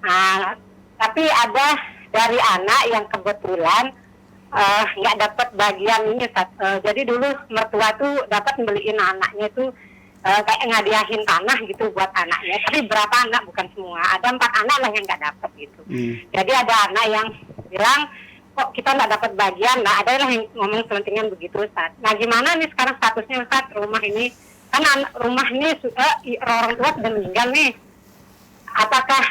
Nah, tapi ada dari anak yang kebetulan nggak dapat bagian ini, jadi dulu mertua tuh dapat beliin anaknya itu kayak ngadiahin tanah gitu buat anaknya, tapi berapa anak, bukan semua, ada 4 anak lah yang nggak dapat gitu. Jadi ada anak yang bilang kok kita nggak dapat bagian, nah ada yang ngomong selentingan begitu, Ustaz. Nah gimana nih sekarang statusnya, Ustaz, rumah ini kan rumah ini orang tua sudah meninggal nih, apakah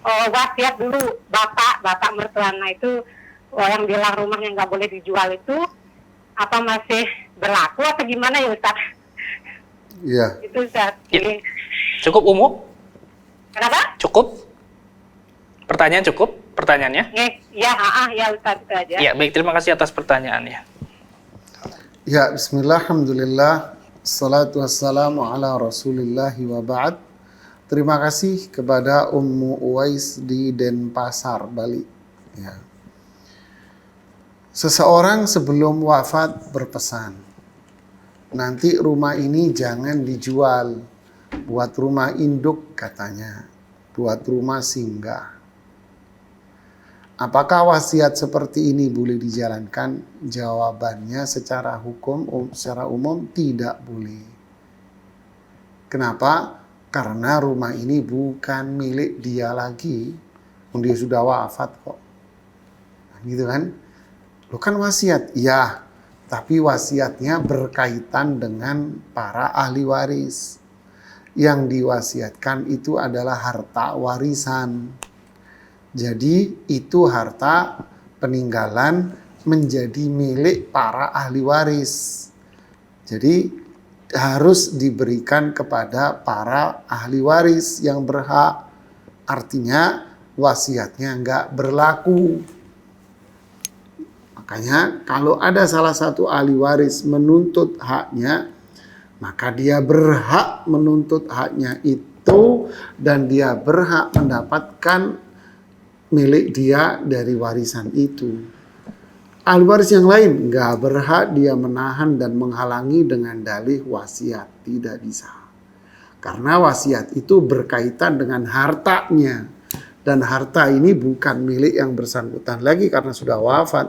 wasiat dulu bapak mertua anak itu yang bilang rumahnya nggak boleh dijual itu apa masih berlaku atau gimana ya, Ustaz? Iya. Itu, Ustaz. Ya. Cukup umum? Kenapa? Cukup? Pertanyaan cukup? Pertanyaannya? Ya Ustaz, itu aja. Ya, baik. Terima kasih atas pertanyaannya. Ya, bismillah, alhamdulillah, salatu wassalamu ala rasulillahi wa ba'd. Terima kasih kepada Ummu Uwais di Denpasar, Bali. Ya. Seseorang sebelum wafat berpesan, nanti rumah ini jangan dijual, buat rumah induk katanya, buat rumah singgah. Apakah wasiat seperti ini boleh dijalankan? Jawabannya secara umum tidak boleh. Kenapa? Karena rumah ini bukan milik dia lagi, dia sudah wafat kok. Nah, gitu kan? Lo kan wasiat, ya, tapi wasiatnya berkaitan dengan para ahli waris. Yang diwasiatkan itu adalah harta warisan. Jadi itu harta peninggalan menjadi milik para ahli waris. Jadi harus diberikan kepada para ahli waris yang berhak. Artinya wasiatnya nggak berlaku. Makanya kalau ada salah satu ahli waris menuntut haknya, maka dia berhak menuntut haknya itu dan dia berhak mendapatkan milik dia dari warisan itu. Ahli waris yang lain nggak berhak dia menahan dan menghalangi dengan dalih wasiat. Tidak bisa. Karena wasiat itu berkaitan dengan hartanya. Dan harta ini bukan milik yang bersangkutan lagi karena sudah wafat,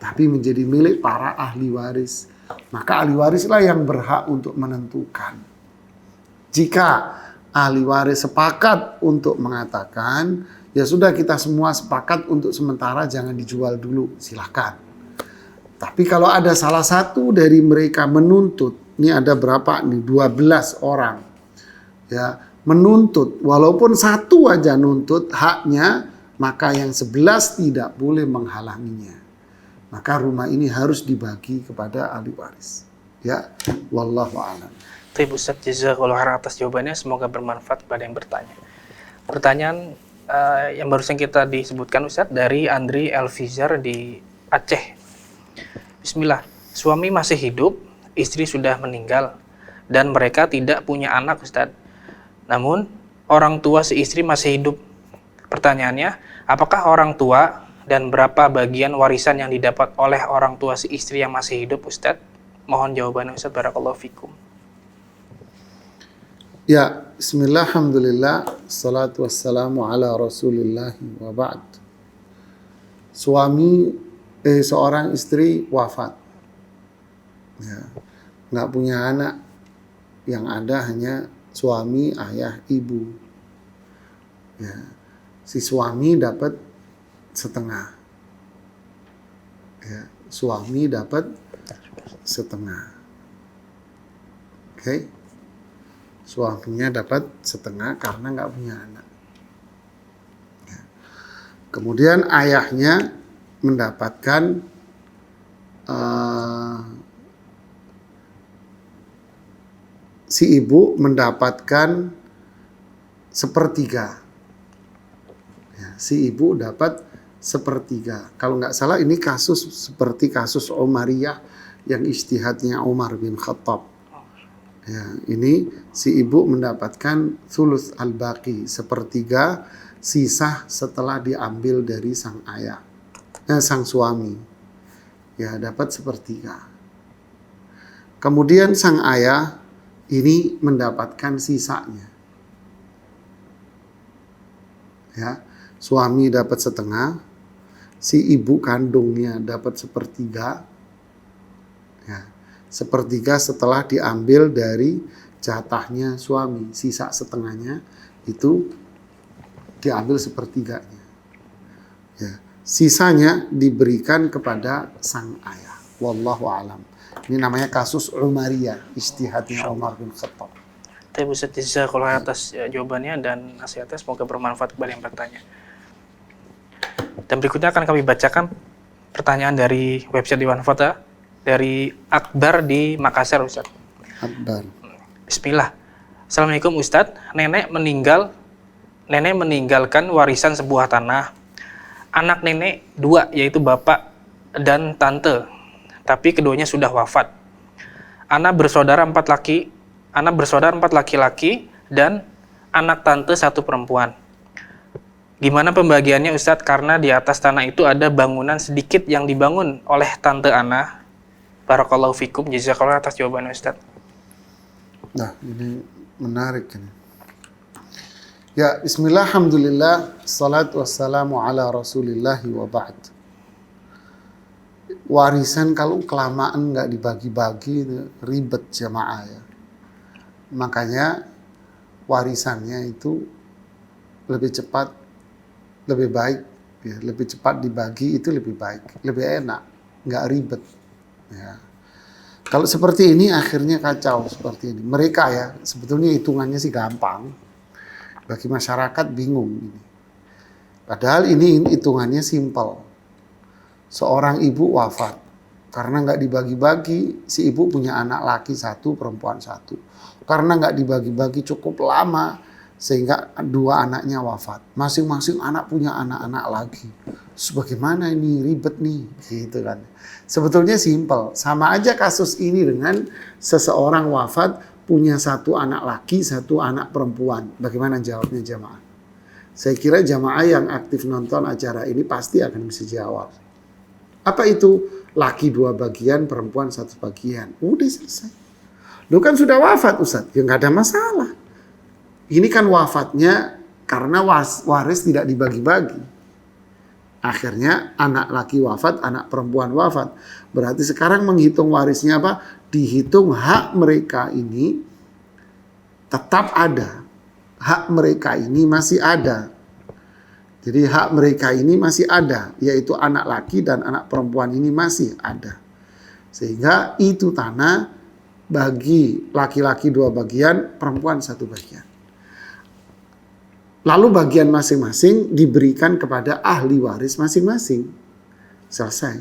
tapi menjadi milik para ahli waris. Maka ahli warislah yang berhak untuk menentukan. Jika ahli waris sepakat untuk mengatakan, ya sudah kita semua sepakat untuk sementara jangan dijual dulu, silakan. Tapi kalau ada salah satu dari mereka menuntut, ini ada berapa nih, 12 orang. Ya, menuntut, walaupun satu aja nuntut haknya, maka yang 11 tidak boleh menghalanginya. maka rumah ini harus dibagi kepada ahli waris. Ya, wallahu a'lam. Baik Ustaz, jazakallahu khairan atas jawabannya, semoga bermanfaat kepada yang bertanya. Pertanyaan yang barusan kita disebutkan Ustaz dari Andri Elvizar di Aceh. Bismillah, suami masih hidup, istri sudah meninggal, dan mereka tidak punya anak Ustaz. Namun, orang tua si istri masih hidup. Pertanyaannya, apakah orang tua dan berapa bagian warisan yang didapat oleh orang tua si istri yang masih hidup Ustaz? Mohon jawabannya Ustaz, barakallahu fikum. Ya, bismillah, alhamdulillah, salatu wassalamu ala rasulillah wa ba'd. Seorang istri wafat. Ya, nggak punya anak. Yang ada hanya suami, ayah, ibu. Ya, si suami dapat setengah. Ya, suami dapat setengah. Oke. Suaminya dapat setengah karena nggak punya anak. Ya. Kemudian ayahnya mendapatkan si ibu mendapatkan sepertiga. Ya, si ibu dapat sepertiga. Kalau nggak salah ini kasus seperti kasus Umariyah yang ijtihadnya Umar bin Khattab. Ya, ini si ibu mendapatkan thuluth al-baqi, sepertiga sisa setelah diambil dari sang ayah, sang suami. Ya, dapat sepertiga. Kemudian sang ayah ini mendapatkan sisanya. Ya, suami dapat setengah, si ibu kandungnya dapat sepertiga. Ya, sepertiga setelah diambil dari jatahnya suami, sisa setengahnya itu diambil sepertiganya. Ya, sisanya diberikan kepada sang ayah. Wallahu a'lam. Ini namanya kasus Umariyah, ijtihadnya Umar bin Khattab. Tapi Ustaz, jazakallahu khairan atas jawabannya dan nasihatnya, semoga bermanfaat kepada yang bertanya. Dan berikutnya akan kami bacakan pertanyaan dari website Dewan Fata dari Akbar di Makassar Ustaz. Akbar. Bismillah. Assalamualaikum Ustaz. Nenek meninggalkan warisan sebuah tanah. Anak nenek 2, yaitu bapak dan tante. Tapi keduanya sudah wafat. Anak bersaudara 4 laki-laki dan anak tante 1 perempuan. Gimana pembagiannya Ustadz? Karena di atas tanah itu ada bangunan sedikit yang dibangun oleh tante Ana. Barakallahu fikum, jazakallahu atas jawabannya Ustadz. Nah, ini menarik ini. Ya, bismillah, alhamdulillah, salatu wassalamu ala rasulillahi wa ba'd. Warisan kalau kelamaan nggak dibagi-bagi ribet jamaah ya. Makanya warisannya itu lebih cepat, lebih baik, ya, lebih cepat dibagi itu lebih baik, lebih enak, nggak ribet. Ya. Kalau seperti ini akhirnya kacau seperti ini. Mereka ya sebetulnya hitungannya sih gampang, bagi masyarakat bingung ini. Padahal ini hitungannya simpel. Seorang ibu wafat karena nggak dibagi-bagi, si ibu punya anak laki 1, perempuan 1. Karena nggak dibagi-bagi cukup lama sehingga 2 anaknya wafat. Masing-masing anak punya anak-anak lagi. Sebagaimana ini ribet nih, gitu kan. Sebetulnya simpel, sama aja kasus ini dengan seseorang wafat punya 1 anak laki, 1 anak perempuan. Bagaimana jawabnya jamaah? Saya kira jamaah yang aktif nonton acara ini pasti akan bisa jawab. Apa itu? Laki 2 bagian, perempuan 1 bagian. Udah selesai. Lu kan sudah wafat Ustaz, ya nggak ada masalah. Ini kan wafatnya karena waris tidak dibagi-bagi. Akhirnya anak laki wafat, anak perempuan wafat. Berarti sekarang menghitung warisnya apa? Dihitung hak mereka ini tetap ada. Hak mereka ini masih ada. Jadi hak mereka ini masih ada, yaitu anak laki dan anak perempuan ini masih ada. Sehingga itu tanah bagi laki-laki 2 bagian, perempuan 1 bagian. Lalu bagian masing-masing diberikan kepada ahli waris masing-masing. Selesai.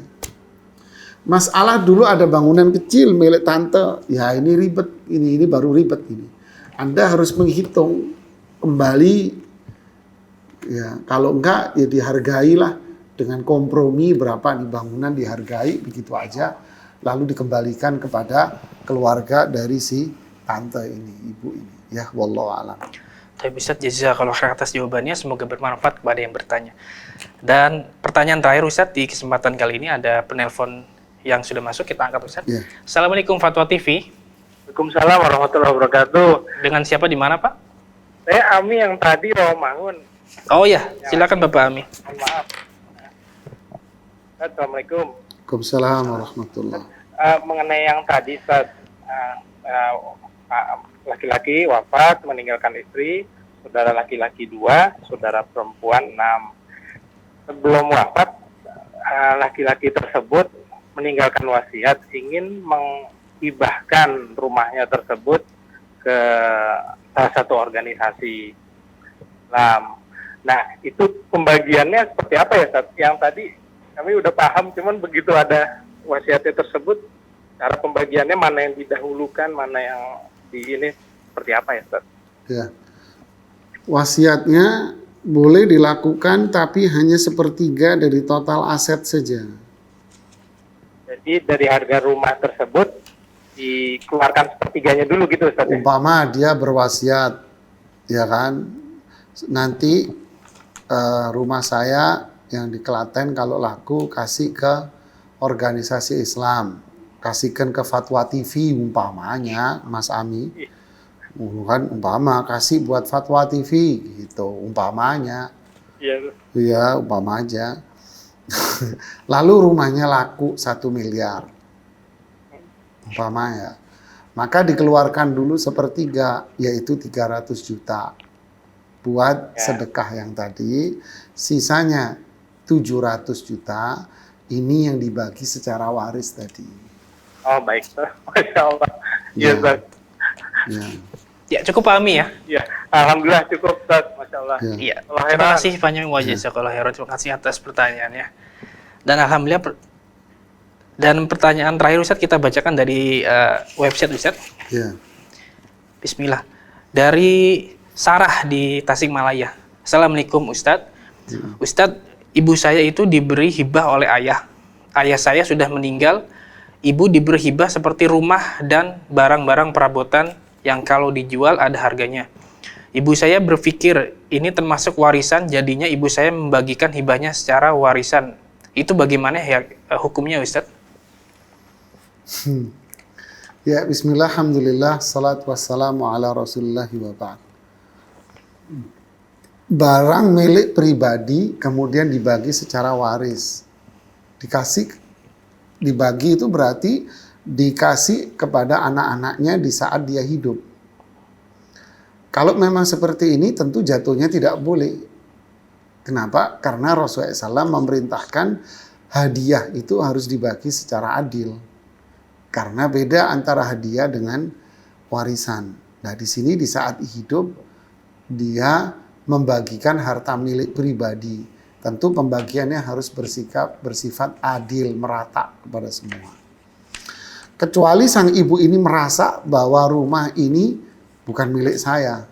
Masalah dulu ada bangunan kecil milik tante, ya ini ribet, ini baru ribet ini. Anda harus menghitung kembali, ya kalau enggak ya dihargailah dengan kompromi berapa nih bangunan dihargai begitu aja, lalu dikembalikan kepada keluarga dari si tante ini, ibu ini. Ya, wallahu a'lam. Tapi Ustaz, jazakallahu khairan atas jawabannya, semoga bermanfaat kepada yang bertanya. Dan pertanyaan terakhir Ustaz, di kesempatan kali ini ada penelpon yang sudah masuk, kita angkat Ustaz. Ya. Assalamualaikum Fatwa TV. Waalaikumsalam warahmatullahi wabarakatuh. Dengan siapa di mana Pak? Saya Ami yang tadi Rawamangun. Oh ya, silakan Bapak Ami. Mohon maaf. Assalamualaikum. Waalaikumsalam warahmatullahi. Mengenai yang tadi Ustaz, laki-laki wafat meninggalkan istri, saudara laki-laki 2, saudara perempuan 6. Sebelum wafat, laki-laki tersebut meninggalkan wasiat ingin menghibahkan rumahnya tersebut ke salah satu organisasi Islam. Nah, itu pembagiannya seperti apa ya, Ustaz? Yang tadi kami udah paham, cuman begitu ada wasiatnya tersebut, cara pembagiannya mana yang didahulukan, mana yang di ini seperti apa ya, Ustaz? Ya. Wasiatnya boleh dilakukan tapi hanya 1/3 dari total aset saja. Jadi dari harga rumah tersebut dikeluarkan 1/3-nya dulu gitu, Ustaz? Umpama dia berwasiat, ya kan, nanti rumah saya yang di Klaten kalau laku kasih ke organisasi Islam, kasihkan ke Fatwa TV umpamanya, Mas Ami, kan umpama kasih buat Fatwa TV gitu, umpamanya, Iya. ya umpama aja. Lalu rumahnya laku 1 miliar, umpamanya, maka dikeluarkan dulu 1/3, yaitu 300 juta buat sedekah yang tadi, sisanya 700 juta ini yang dibagi secara waris tadi. Oh, baik, Ustaz. Masya Allah. Iya, Ustaz. Ya. Ya, cukup Pak Ami ya. Iya, alhamdulillah cukup, Ustaz. Masya Allah. Ya. Iya. Allah Terima heran. kasih banyak jazakallahu khairan. Terima kasih atas pertanyaannya. Dan alhamdulillah dan pertanyaan terakhir Ustaz kita bacakan dari website Ustaz. Ya. Bismillah. Dari Sarah di Tasikmalaya. Assalamualaikum Ustadz. Ustadz, ibu saya itu diberi hibah oleh ayah. Ayah saya sudah meninggal. Ibu diberi hibah seperti rumah dan barang-barang perabotan yang kalau dijual ada harganya. Ibu saya berpikir ini termasuk warisan, jadinya ibu saya membagikan hibahnya secara warisan. Itu bagaimana ya hukumnya Ustadz? Ya, bismillah, alhamdulillah, salatu wassalamu ala rasulillahi wa ba'd. Barang milik pribadi kemudian dibagi secara waris. Dibagi itu berarti dikasih kepada anak-anaknya di saat dia hidup. Kalau memang seperti ini tentu jatuhnya tidak boleh. Kenapa? Karena Rasulullah SAW memerintahkan hadiah itu harus dibagi secara adil. Karena beda antara hadiah dengan warisan. Nah, di sini di saat hidup dia membagikan harta milik pribadi. Tentu pembagiannya harus bersifat adil, merata kepada semua. Kecuali sang ibu ini merasa bahwa rumah ini bukan milik saya.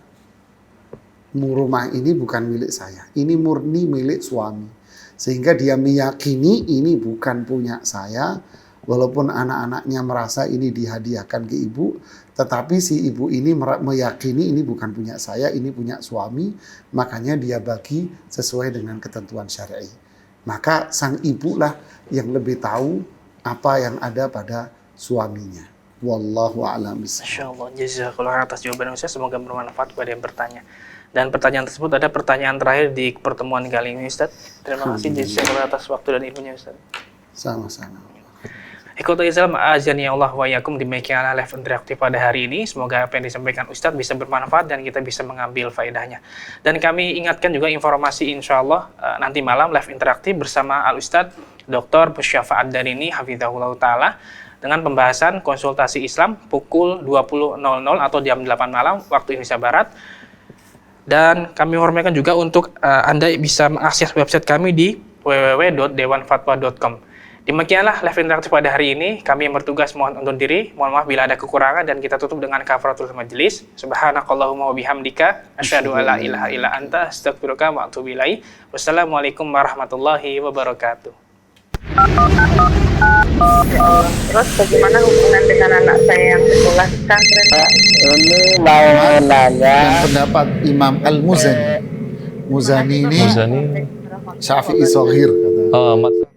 Rumah ini bukan milik saya. Ini murni milik suami. Sehingga dia meyakini ini bukan punya saya. Walaupun anak-anaknya merasa ini dihadiahkan ke ibu, tetapi si ibu ini meyakini ini bukan punya saya, ini punya suami, makanya dia bagi sesuai dengan ketentuan syar'i. Maka sang ibu lah yang lebih tahu apa yang ada pada suaminya. Wallahu a'lam bishawab. Masya Allah, jazakallahu khairan atas jawaban Ustaz, semoga bermanfaat kepada yang bertanya. Dan pertanyaan tersebut ada pertanyaan terakhir di pertemuan kali ini Ustaz. Terima kasih jazakallahu atas waktu dan ilmunya Ustaz. Sama-sama. Ikhwatul Islam, azani Allah wa yakum, demikianlah live interaktif pada hari ini. Semoga apa yang disampaikan Ustadz bisa bermanfaat dan kita bisa mengambil faedahnya. Dan kami ingatkan juga informasi insya Allah nanti malam live interaktif bersama Al-Ustadz Dr. Syafa'at Darini Hafizahullah Ta'ala dengan pembahasan konsultasi Islam pukul 20.00 atau jam 8 malam waktu Indonesia Barat. Dan kami hormatkan juga untuk Anda bisa mengakses website kami di www.dewanfatwa.com. Demikianlah live interaktif pada hari ini. Kami yang bertugas mohon undur diri. Mohon maaf bila ada kekurangan dan kita tutup dengan kafaratul majelis. Subhanakallahumma wa bihamdika asyhadu an la ilaha illa anta astaghfiruka wa atubu ilaik. Wassalamualaikum warahmatullahi wabarakatuh. Ya Allah. Terus bagaimana hubungan dengan anak saya yang sekolah di pesantren? Ini mau nanya. Yang pendapat Imam Al-Muzani. Muzani ini Muzani. Syafi'i Shaghir kata. Oh,